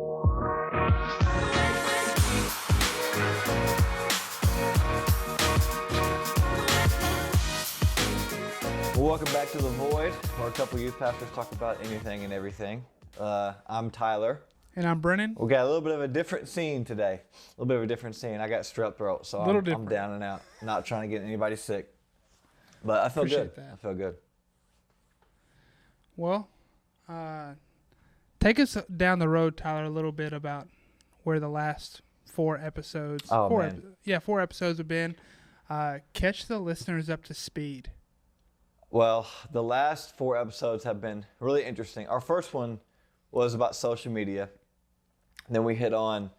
Welcome back to The Void, where a couple youth pastors talk about anything and everything. I'm Tyler. And I'm Brennan. We got a little bit of a different scene today. I got strep throat, so I'm down and out. Not trying to get anybody sick. But I feel good. I feel good. Well, take us down the road, Tyler, a little bit about where the last 4 episodes, four episodes have been. Catch the listeners up to speed. Well, the last 4 episodes have been really interesting. Our first one was about social media. Then we hit on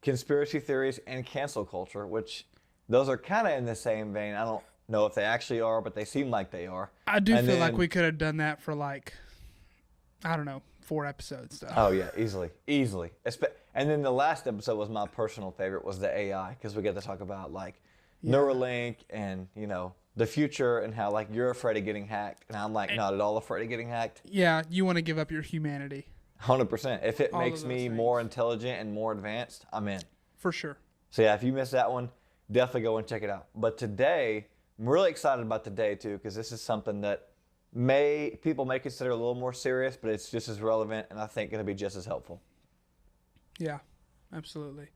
conspiracy theories and cancel culture, which those are kind of in the same vein. I don't know if they actually are, but they seem like they are. I do feel like we could have done that for 4 episodes. Though. Oh, yeah, easily. And then the last episode was my personal favorite, was the AI, because we get to talk about Neuralink and, the future and how you're afraid of getting hacked. And I'm not at all afraid of getting hacked. Yeah, you want to give up your humanity. 100%. If it makes me more intelligent and more advanced, I'm in. For sure. So yeah, if you missed that one, definitely go and check it out. But today, I'm really excited about today too, because this is something that people may consider a little more serious, but it's just as relevant and I think going to be just as helpful. Yeah, absolutely.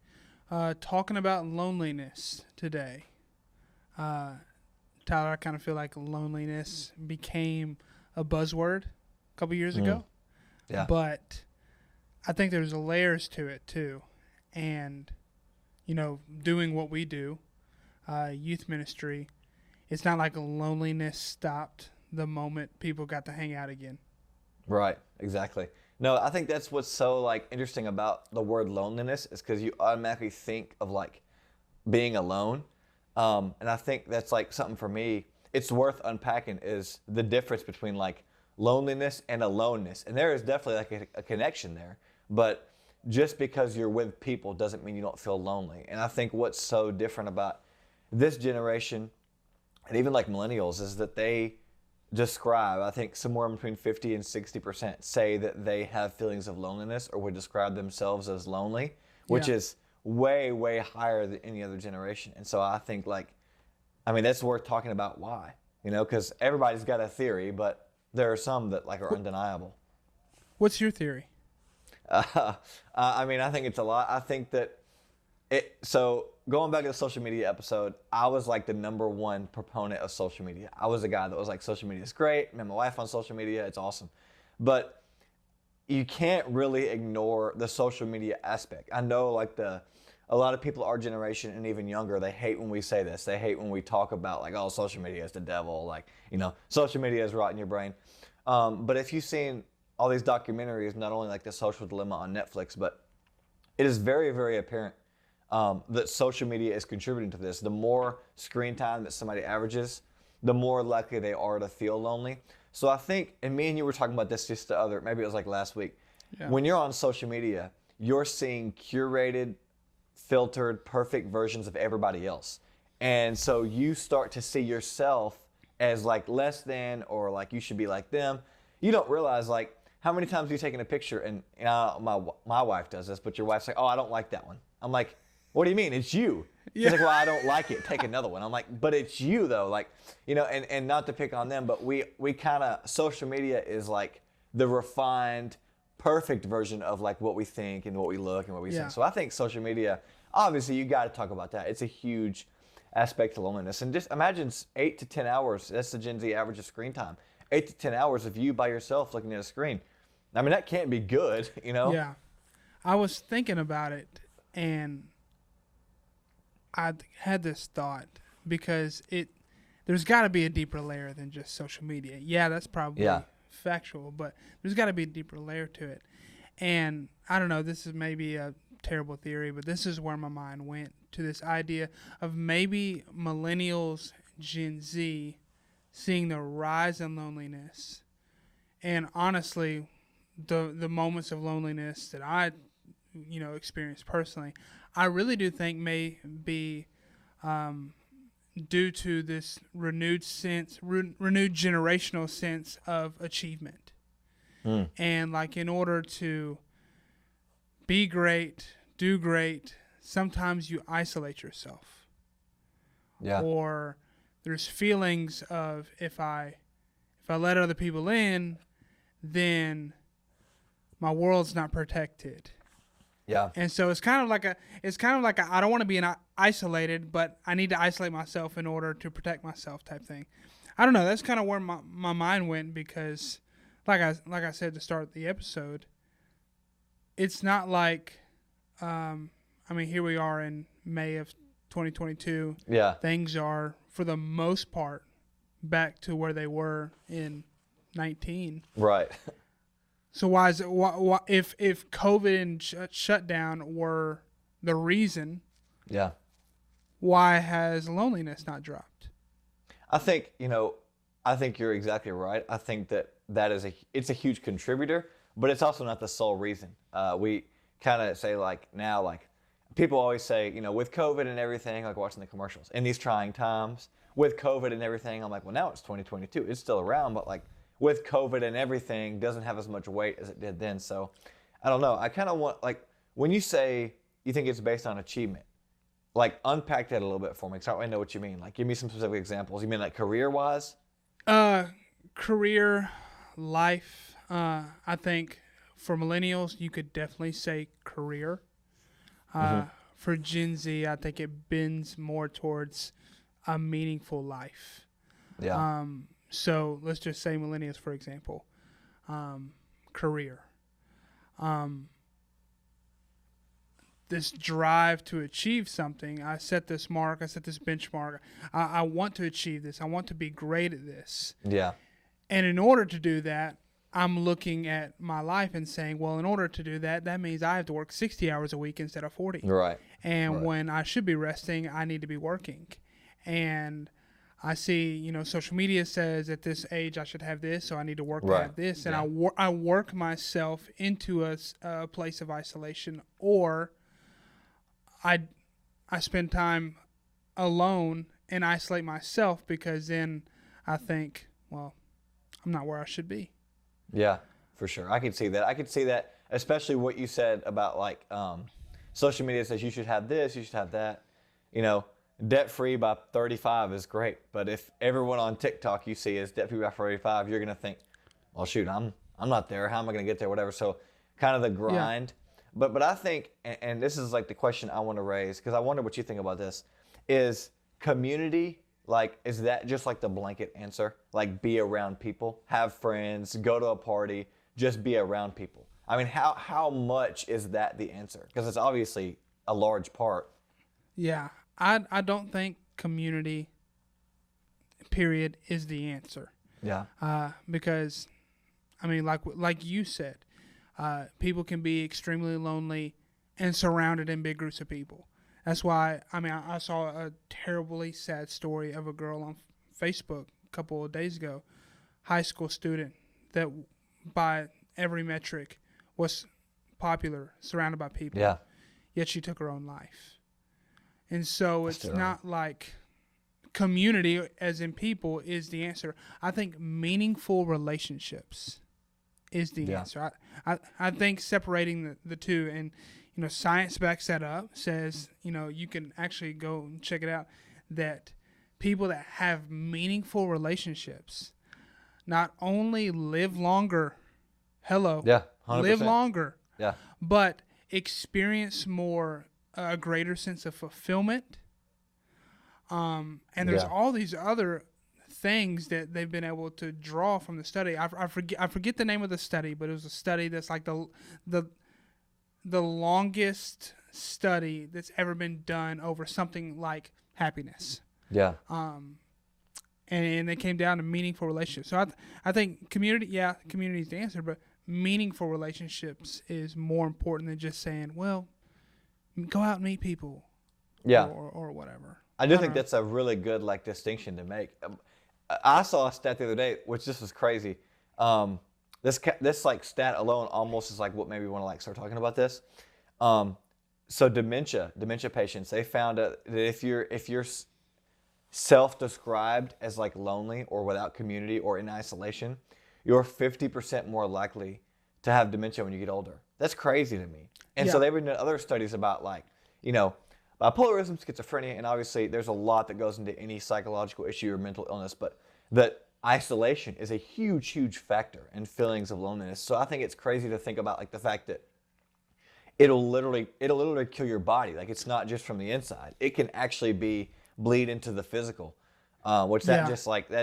Talking about loneliness today. Tyler, I kind of feel like loneliness became a buzzword a couple years ago. Yeah. But I think there's layers to it too. And, doing what we do, youth ministry, it's not like loneliness stopped the moment people got to hang out again. Right, exactly. No, I think that's what's so interesting about the word loneliness is because you automatically think of being alone. And I think that's something for me, it's worth unpacking is the difference between loneliness and aloneness. And there is definitely a connection there. But just because you're with people doesn't mean you don't feel lonely. And I think what's so different about this generation and even millennials is that they describe, I think somewhere between 50 and 60% say that they have feelings of loneliness or would describe themselves as lonely, which is way, way higher than any other generation. And so I think that's worth talking about why, because everybody's got a theory, but there are some that are undeniable. What's your theory? I think it's a lot. I think that so going back to the social media episode, I was the number one proponent of social media. I was the guy that was social media is great. I met my wife on social media. It's awesome. But you can't really ignore the social media aspect. I know a lot of people our generation and even younger, they hate when we say this. They hate when we talk about oh, social media is the devil. Social media is rotting your brain. But if you've seen all these documentaries, not only The Social Dilemma on Netflix, but it is very, very apparent that social media is contributing to this. The more screen time that somebody averages, the more likely they are to feel lonely. So I think, and me and you were talking about this just maybe it was last week. Yeah. When you're on social media, you're seeing curated, filtered, perfect versions of everybody else. And so you start to see yourself as less than or you should be like them. You don't realize how many times have you taken a picture and my wife does this, but your wife's oh, I don't like that one. I'm what do you mean? It's you. Yeah. She's well, I don't like it. Take another one. I'm but it's you though. And not to pick on them, but we kind of, social media is the refined, perfect version of what we think and what we look and what we see. So I think social media, obviously you got to talk about that. It's a huge aspect to loneliness. And just imagine 8 to 10 hours. That's the Gen Z average of screen time. 8 to 10 hours of you by yourself looking at a screen. That can't be good, Yeah. I was thinking about it and I had this thought because there's got to be a deeper layer than just social media. Yeah, that's probably factual, but there's got to be a deeper layer to it. And I don't know, this is maybe a terrible theory, but this is where my mind went to this idea of maybe millennials, Gen Z, seeing the rise in loneliness. And honestly, the moments of loneliness that I experienced personally, I really do think may be due to this renewed generational sense of achievement. And in order to be great, do great, sometimes you isolate yourself. Yeah. Or there's feelings of if I let other people in, then my world's not protected. Yeah. And so it's kind of like I don't want to be isolated, but I need to isolate myself in order to protect myself type thing. I don't know. That's kind of where my mind went because, like I said to start the episode, it's not like, here we are in May of 2022. Yeah. Things are for the most part back to where they were in 19. Right. So why is it? Why, if COVID and shutdown were the reason, Yeah. why has loneliness not dropped? I think you're exactly right. I think that is it's a huge contributor, but it's also not the sole reason. We kind of say now people always say, with COVID and everything, like watching the commercials in these trying times with COVID and everything, I'm like, well, now it's 2022. It's still around, but with COVID and everything doesn't have as much weight as it did then. So I don't know. I kind of want, when you say you think it's based on achievement, unpack that a little bit for me because I don't really know what you mean. Give me some specific examples. You mean career-wise? Career, life. I think for millennials, you could definitely say career. For Gen Z, I think it bends more towards a meaningful life. Yeah. So let's just say millennials, for example, career. This drive to achieve something. I set this mark. I set this benchmark. I want to achieve this. I want to be great at this. Yeah. And in order to do that, I'm looking at my life and saying, well, in order to do that, that means I have to work 60 hours a week instead of 40. Right. And when I should be resting, I need to be working. And I see, social media says at this age I should have this, so I need to work to have this. And I work myself into a place of isolation, or I spend time alone and isolate myself because then I think, well, I'm not where I should be. Yeah, for sure. I can see that, especially what you said about social media says you should have this, you should have that. Debt-free by 35 is great, but if everyone on TikTok you see is debt-free by 35, you're going to think, well, shoot, I'm not there. How am I going to get there? Whatever. So kind of the grind. Yeah. But I think, and this is the question I want to raise, because I wonder what you think about this, is community, is that just the blanket answer? Be around people, have friends, go to a party, just be around people. I mean, how much is that the answer? Because it's obviously a large part. Yeah. I don't think community, period, is the answer. Yeah. Because, like you said, people can be extremely lonely and surrounded in big groups of people. That's why, I saw a terribly sad story of a girl on Facebook a couple of days ago, high school student that by every metric was popular, surrounded by people. Yeah. Yet she took her own life. And so it's not like community, as in people, is the answer. I think meaningful relationships is the answer. I think separating the two, and science backs that up, says you can actually go and check it out, that people that have meaningful relationships not only live longer, live 100%. but experience more. A greater sense of fulfillment, and there's all these other things that they've been able to draw from the study. I forget the name of the study, but it was a study that's the longest study that's ever been done over something like happiness. Yeah. And they came down to meaningful relationships. So I think community is the answer, but meaningful relationships is more important than just saying, well, go out and meet people. Yeah. Or whatever. I do think that's a really good distinction to make. I saw a stat the other day, which this was crazy. This stat alone almost is what made me want to start talking about this. So dementia patients, they found that if you're self-described as lonely or without community or in isolation, you're 50% more likely to have dementia when you get older. That's crazy to me. And Yeah. so they've been doing other studies about like, bipolarism, schizophrenia, and obviously there's a lot that goes into any psychological issue or mental illness, but that isolation is a huge, huge factor in feelings of loneliness. So I think it's crazy to think about like the fact that it'll literally kill your body. Like it's not just from the inside. It can actually bleed into the physical. Which that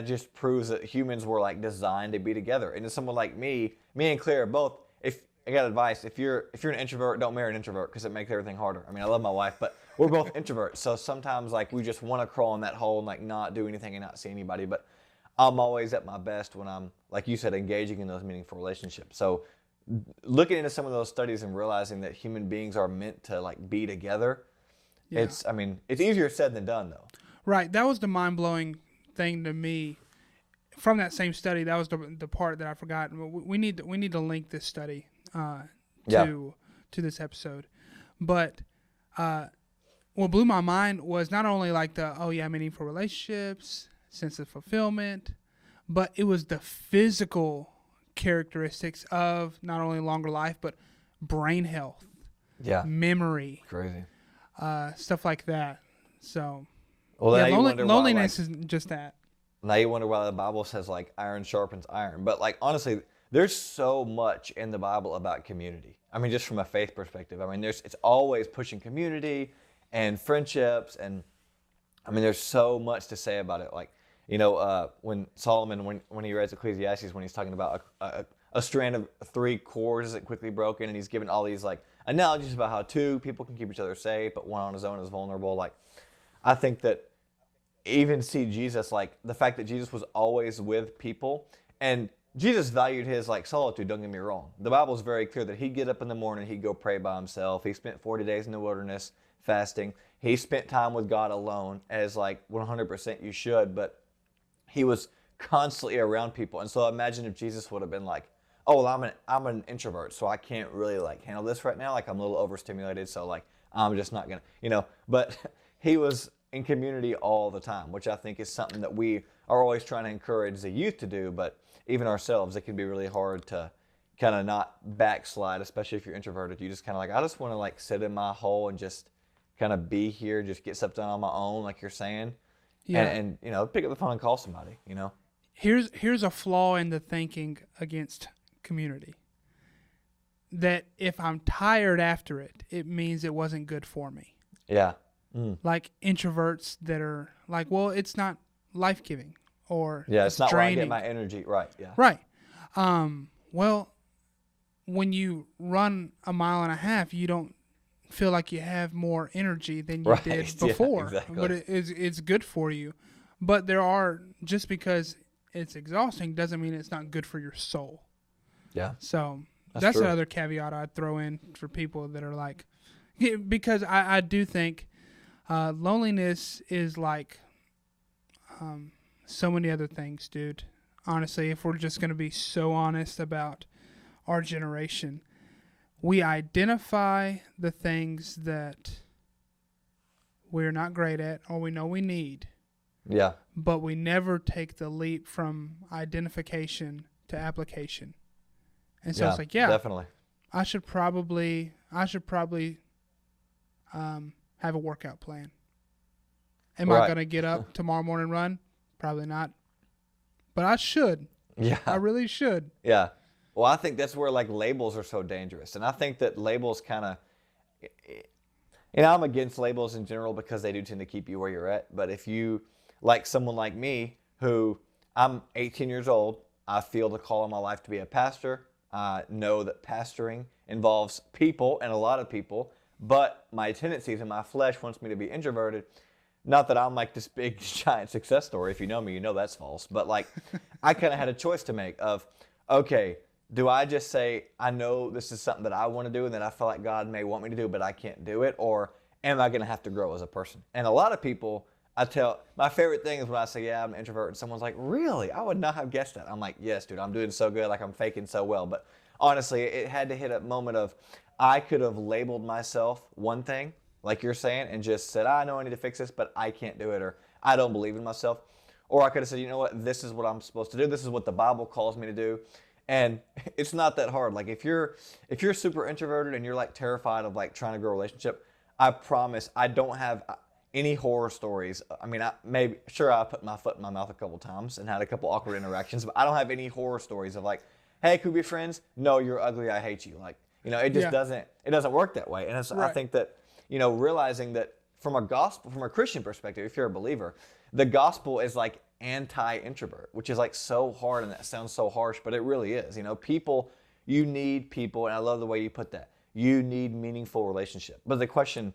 just proves that humans were like designed to be together. And to someone like me and Claire are both. If I got advice, if you're an introvert, don't marry an introvert because it makes everything harder. I mean, I love my wife, but we're both introverts, so sometimes like we just want to crawl in that hole and like not do anything and not see anybody. But I'm always at my best when I'm, like you said, engaging in those meaningful relationships. So looking into some of those studies and realizing that human beings are meant to like be together, it's easier said than done though. Right. That was the mind-blowing thing to me from that same study. That was the part that I forgot. We need to link this study to this episode. But what blew my mind was not only like meaningful relationships, sense of fulfillment, but it was the physical characteristics of not only longer life, but brain health, memory, crazy stuff like that. So, loneliness isn't just that. Now you wonder why the Bible says like iron sharpens iron. But like honestly, there's so much in the Bible about community. I mean, just from a faith perspective. I mean, it's always pushing community and friendships, and I mean, there's so much to say about it. Like, when Solomon, when he writes Ecclesiastes, when he's talking about a strand of 3 cords isn't quickly broken, and he's given all these like analogies about how 2 people can keep each other safe, but one on his own is vulnerable. Like, I think that even see Jesus, like the fact that Jesus was always with people, and Jesus valued his like solitude, don't get me wrong. The Bible is very clear that he'd get up in the morning, he'd go pray by himself. He spent 40 days in the wilderness fasting. He spent time with God alone, as like 100% you should, but he was constantly around people. And so imagine if Jesus would have been like, oh, well, I'm an introvert, so I can't really like handle this right now. Like I'm a little overstimulated, so like I'm just not gonna, but he was in community all the time, which I think is something that we are always trying to encourage the youth to do, but even ourselves, it can be really hard to kind of not backslide, especially if you're introverted. You just kind of like, I just want to like sit in my hole and just kind of be here, just get stuff done on my own, like you're saying, and pick up the phone and call somebody, Here's a flaw in the thinking against community. That if I'm tired after it, it means it wasn't good for me. Yeah. Like introverts that are like, well, it's not life-giving, or it's not draining. where I get my energy. Right. Yeah. Right. Well, when you run a mile and a half, you don't feel like you have more energy than you did before. Yeah, exactly. But it's good for you. But just because it's exhausting doesn't mean it's not good for your soul. Yeah. So that's another caveat I'd throw in for people that are like, because I do think loneliness is like so many other things, dude. Honestly, if we're just going to be so honest about our generation, we identify the things that we're not great at or we know we need. Yeah. But we never take the leap from identification to application. And so it's like, definitely. I should probably have a workout plan. Am I going to get up tomorrow morning and run? Probably not. But I should. Yeah. I really should. Yeah. Well, I think that's where like labels are so dangerous. And I think that labels kind of, I'm against labels in general because they do tend to keep you where you're at. But if you, like someone like me, who I'm 18 years old, I feel the call in my life to be a pastor. I know that pastoring involves people and a lot of people, but my tendencies and my flesh wants me to be introverted. Not that I'm like this big giant success story. If you know me, you know that's false. But like, I kind of had a choice to make of, okay, do I just say, I know this is something that I want to do and that I feel like God may want me to do, but I can't do it? Or am I going to have to grow as a person? And a lot of people, my favorite thing is when I say, yeah, I'm an introvert, and someone's like, really? I would not have guessed that. I'm like, yes, dude, I'm doing so good. Like, I'm faking so well. But honestly, it had to hit a moment of, I could have labeled myself one thing, like you're saying, and just said, I know I need to fix this, but I can't do it, or I don't believe in myself. Or I could have said, you know what, this is what I'm supposed to do. This is what the Bible calls me to do. And it's not that hard. Like if you're super introverted and you're like terrified of like trying to grow a relationship, I promise I don't have any horror stories. I mean, I put my foot in my mouth a couple times and had a couple awkward interactions, but I don't have any horror stories of like, hey, could we be friends? No, you're ugly. I hate you. Like, it just doesn't work that way. And I think that, realizing that from a Christian perspective, if you're a believer, the gospel is like anti-introvert, which is like so hard, and that sounds so harsh, but it really is. You need people, and I love the way you put that. You need meaningful relationship. But the question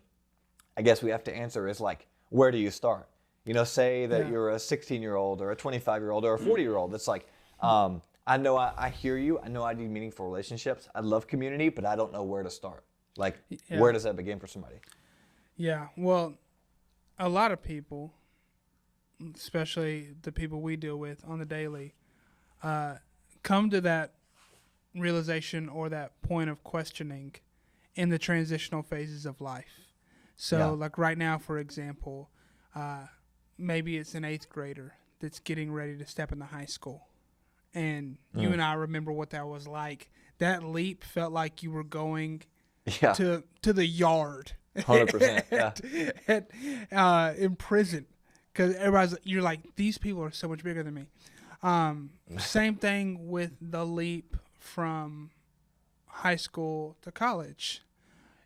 I guess we have to answer is like, where do you start? Say that you're a 16-year-old or a 25-year-old or a 40-year-old. It's like, I know I hear you. I know I need meaningful relationships. I love community, but I don't know where to start. Like, where does that begin for somebody? Yeah, well, a lot of people, especially the people we deal with on the daily, come to that realization or that point of questioning in the transitional phases of life. So, like right now, for example, maybe it's an 8th grader that's getting ready to step into high school. And you and I remember what that was like. That leap felt like you were going to the yard. 100%. In prison. Because you're like, these people are so much bigger than me. Same thing with the leap from high school to college.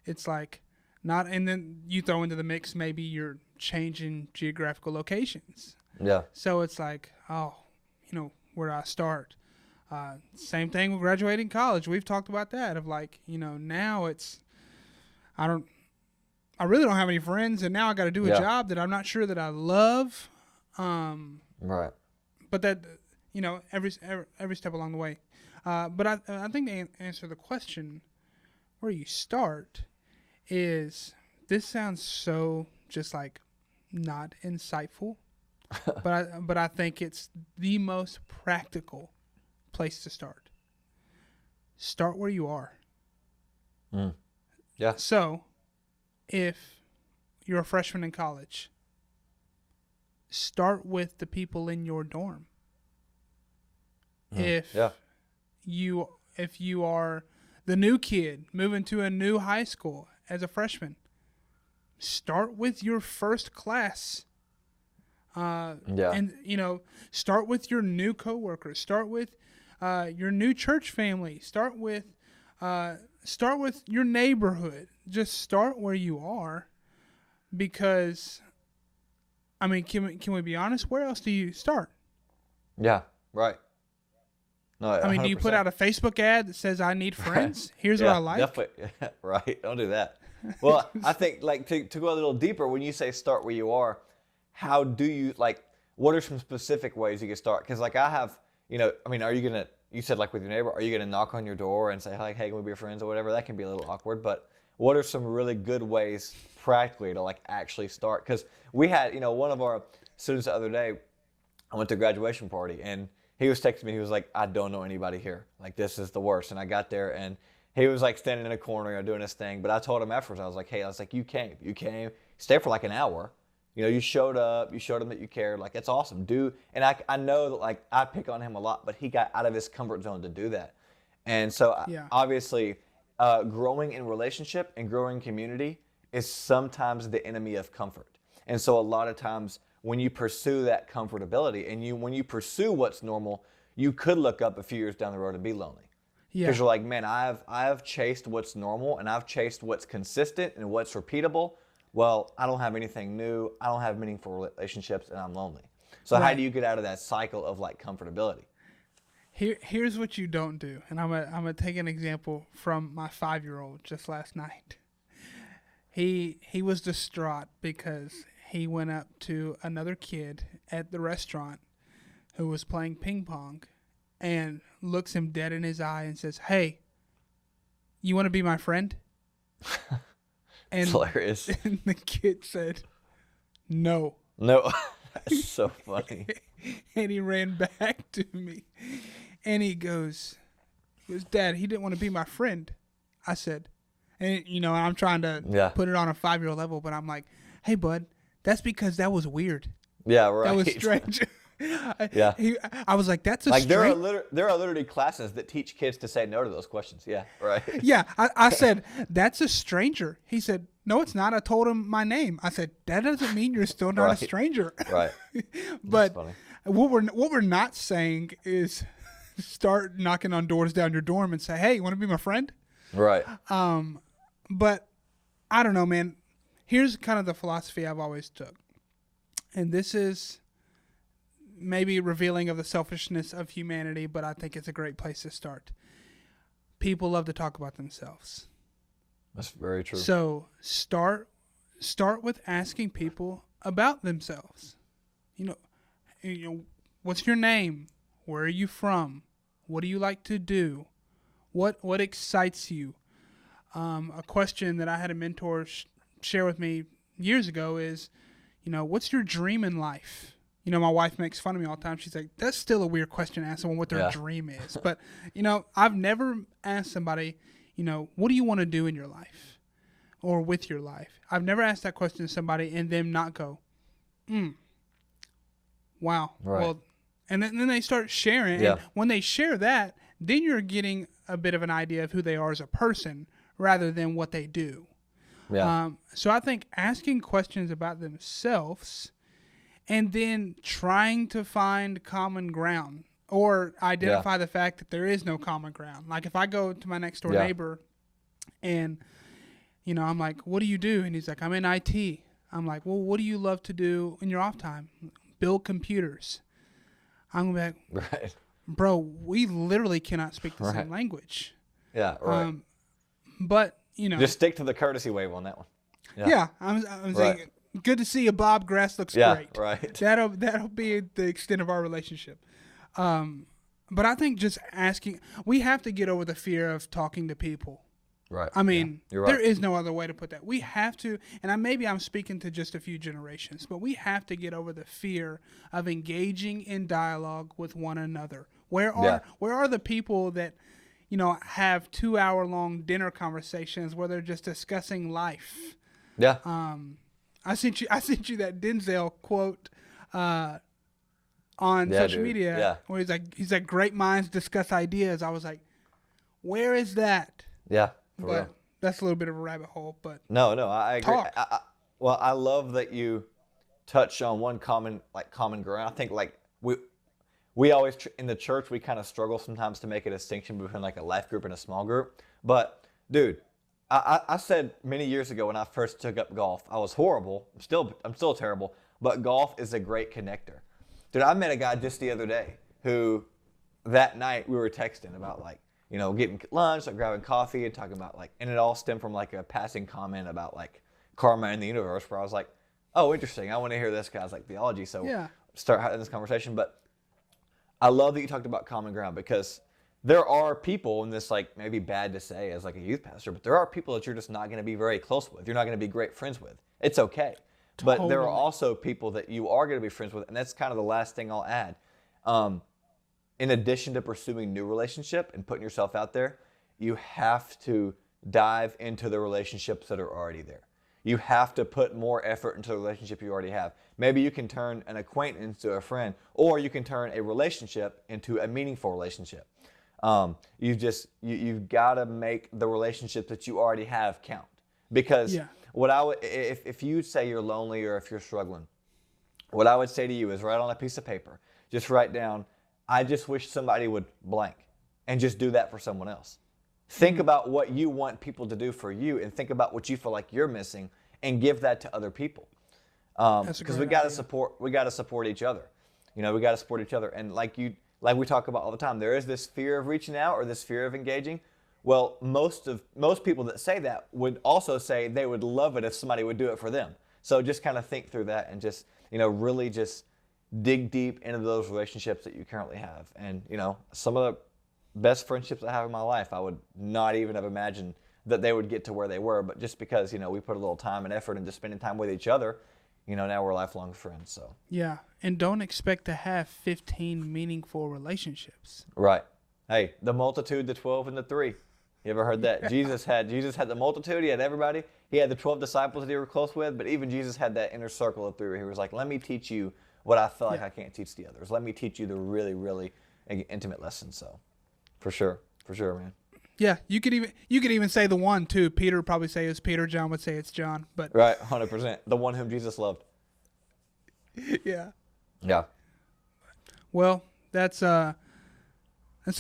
It's like, and then you throw into the mix, maybe you're changing geographical locations. Yeah. So it's like, where do I start? Same thing with graduating college. We've talked about that of like, now it's, I really don't have any friends, and now I got to do a job that I'm not sure that I love. Right. But that, every step along the way. But I think to answer the question, where you start is, this sounds so just like not insightful, but I think it's the most practical place to start. Start where you are. Yeah. So, if you're a freshman in college, start with the people in your dorm. If you are the new kid moving to a new high school as a freshman, start with your first class. And start with your new coworkers. Start with your new church family. Start with your neighborhood. Just start where you are, because, I mean, can we be honest? Where else do you start? Yeah. Right. No, I mean, 100%. Do you put out a Facebook ad that says, "I need friends. Here's what I like"? Definitely. Right. Don't do that. Well, I think like to go a little deeper, when you say start where you are, how do you what are some specific ways you can start? Because like I have, are you gonna? You said like with your neighbor, are you gonna knock on your door and say like, "Hey, can we be friends?" or whatever? That can be a little awkward, but what are some really good ways practically to like actually start? Because we had, one of our students the other day, I went to a graduation party, and he was texting me. He was like, "I don't know anybody here. Like, this is the worst." And I got there, and he was like standing in a corner, doing his thing. But I told him afterwards, I was like, you came, stayed for like an hour. You showed up, you showed him that you cared. Like, it's awesome. And I know that like I pick on him a lot, but he got out of his comfort zone to do that. And so obviously, growing in relationship and growing community is sometimes the enemy of comfort. And so a lot of times when you pursue that comfortability and when you pursue what's normal, you could look up a few years down the road and be lonely. Because you're like, man, I've chased what's normal, and I've chased what's consistent and what's repeatable. Well, I don't have anything new. I don't have meaningful relationships, and I'm lonely. So how do you get out of that cycle of like comfortability? Here's what you don't do, and I'm gonna take an example from my 5-year-old just last night. He was distraught because he went up to another kid at the restaurant who was playing ping pong, and looks him dead in his eye and says, "Hey, you want to be my friend?" And, hilarious. And the kid said, "No." No. That's so funny. And he ran back to me, and he goes, "Dad, he didn't want to be my friend." I said, and I'm trying to put it on a 5-year-old level, but I'm like, "Hey, bud, that's because that was weird. Yeah, right. That was strange." Yeah. I was like, that's a Like there strange. are literally classes that teach kids to say no to those questions. Yeah, right. Yeah, I said, that's a stranger. He said, no, it's not. I told him my name. I said, that doesn't mean you're still not a Right. stranger. Right. But funny. what we're not saying is start knocking on doors down your dorm and say, hey, you want to be my friend? Right. But I don't know, man. Here's kind of the philosophy I've always took. And this is maybe revealing of the selfishness of humanity, but I think it's a great place to start. People love to talk about themselves. That's very true. So start with asking people about themselves. You know, what's your name? Where are you from? What do you like to do? What excites you? A question that I had a mentor share with me years ago is, what's your dream in life? My wife makes fun of me all the time. She's like, that's still a weird question to ask someone what their dream is. But, I've never asked somebody, what do you want to do in your life or with your life? I've never asked that question to somebody and them not go, wow. Right. Well, and then they start sharing. Yeah. And when they share that, then you're getting a bit of an idea of who they are as a person rather than what they do. Yeah. So I think asking questions about themselves and then trying to find common ground or identify the fact that there is no common ground. Like if I go to my next door neighbor and, I'm like, what do you do? And he's like, I'm in IT. I'm like, well, what do you love to do in your off time? Build computers. I'm like, Right. bro, we literally cannot speak the same language. Yeah. Right. But, Just stick to the courtcy wave on that one. Yeah, I'm saying, good to see you, Bob. Grass looks great. Right. That'll be the extent of our relationship. But I think just asking, we have to get over the fear of talking to people. Right. I mean, you're right. there is no other way to put that. We have to, and maybe I'm speaking to just a few generations, but we have to get over the fear of engaging in dialogue with one another. Where are the people that, have 2-hour-long dinner conversations where they're just discussing life? Yeah. I sent you that Denzel quote on social media where he's like great minds discuss ideas. I was like, where is that? Yeah. But that's a little bit of a rabbit hole. But No, I agree. Talk. I love that you touch on one common ground. I think we always in the church we kind of struggle sometimes to make a distinction between like a life group and a small group. But dude, I said many years ago when I first took up golf, I was horrible. I'm still terrible. But golf is a great connector. Dude, I met a guy just the other day who that night we were texting about getting lunch, grabbing coffee and talking about and it all stemmed from a passing comment about karma in the universe where I was like, oh, interesting. I want to hear this guy's theology. So start having this conversation. But I love that you talked about common ground because there are people, and this maybe bad to say as a youth pastor, but there are people that you're just not going to be very close with. You're not going to be great friends with. It's okay. Totally. But there are also people that you are going to be friends with, and that's kind of the last thing I'll add. In addition to pursuing new relationship and putting yourself out there, you have to dive into the relationships that are already there. You have to put more effort into the relationship you already have. Maybe you can turn an acquaintance into a friend, or you can turn a relationship into a meaningful relationship. You've got to make the relationships that you already have count. Because if you say you're lonely or if you're struggling, what I would say to you is write on a piece of paper. Just write down, I just wish somebody would blank, and just do that for someone else. Think about what you want people to do for you, and think about what you feel like you're missing, and give that to other people. Because we got to support each other. We got to support each other. And like we talk about all the time, there is this fear of reaching out or this fear of engaging. Well, most people that say that would also say they would love it if somebody would do it for them. So just kind of think through that and just really just dig deep into those relationships that you currently have. And some of the best friendships I have in my life, I would not even have imagined that they would get to where they were. But just because we put a little time and effort into spending time with each other, now we're lifelong friends. So yeah, and don't expect to have 15 meaningful relationships. Right. Hey, the multitude, the 12, and the 3. You ever heard that? Jesus had the multitude. He had everybody. He had the 12 disciples that he was close with. But even Jesus had that inner circle of 3 where he was like, let me teach you what I feel like Yeah. I can't teach the others. Let me teach you the really, really intimate lessons. So, for sure, man. Yeah, you could even say the one too. Peter would probably say it's Peter. John would say it's John. But Right, 100%. The one whom Jesus loved. yeah. Yeah. Well, that's a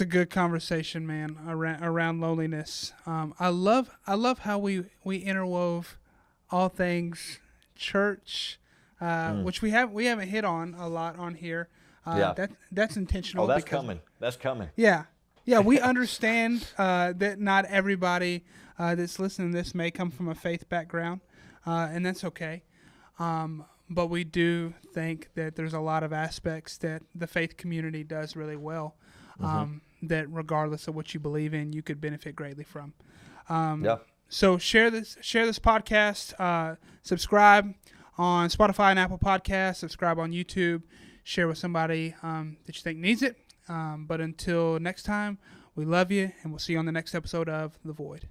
good conversation, man. Around loneliness. I love how we interwove all things church, which we haven't hit on a lot on here. Yeah. That's intentional. Oh, that's because, coming. That's coming. Yeah. Yeah, we understand that not everybody that's listening to this may come from a faith background, and that's okay. But we do think that there's a lot of aspects that the faith community does really well, that regardless of what you believe in, you could benefit greatly from. Yeah. So share this podcast, subscribe on Spotify and Apple Podcasts, subscribe on YouTube, share with somebody that you think needs it. But until next time, we love you, and we'll see you on the next episode of The Void.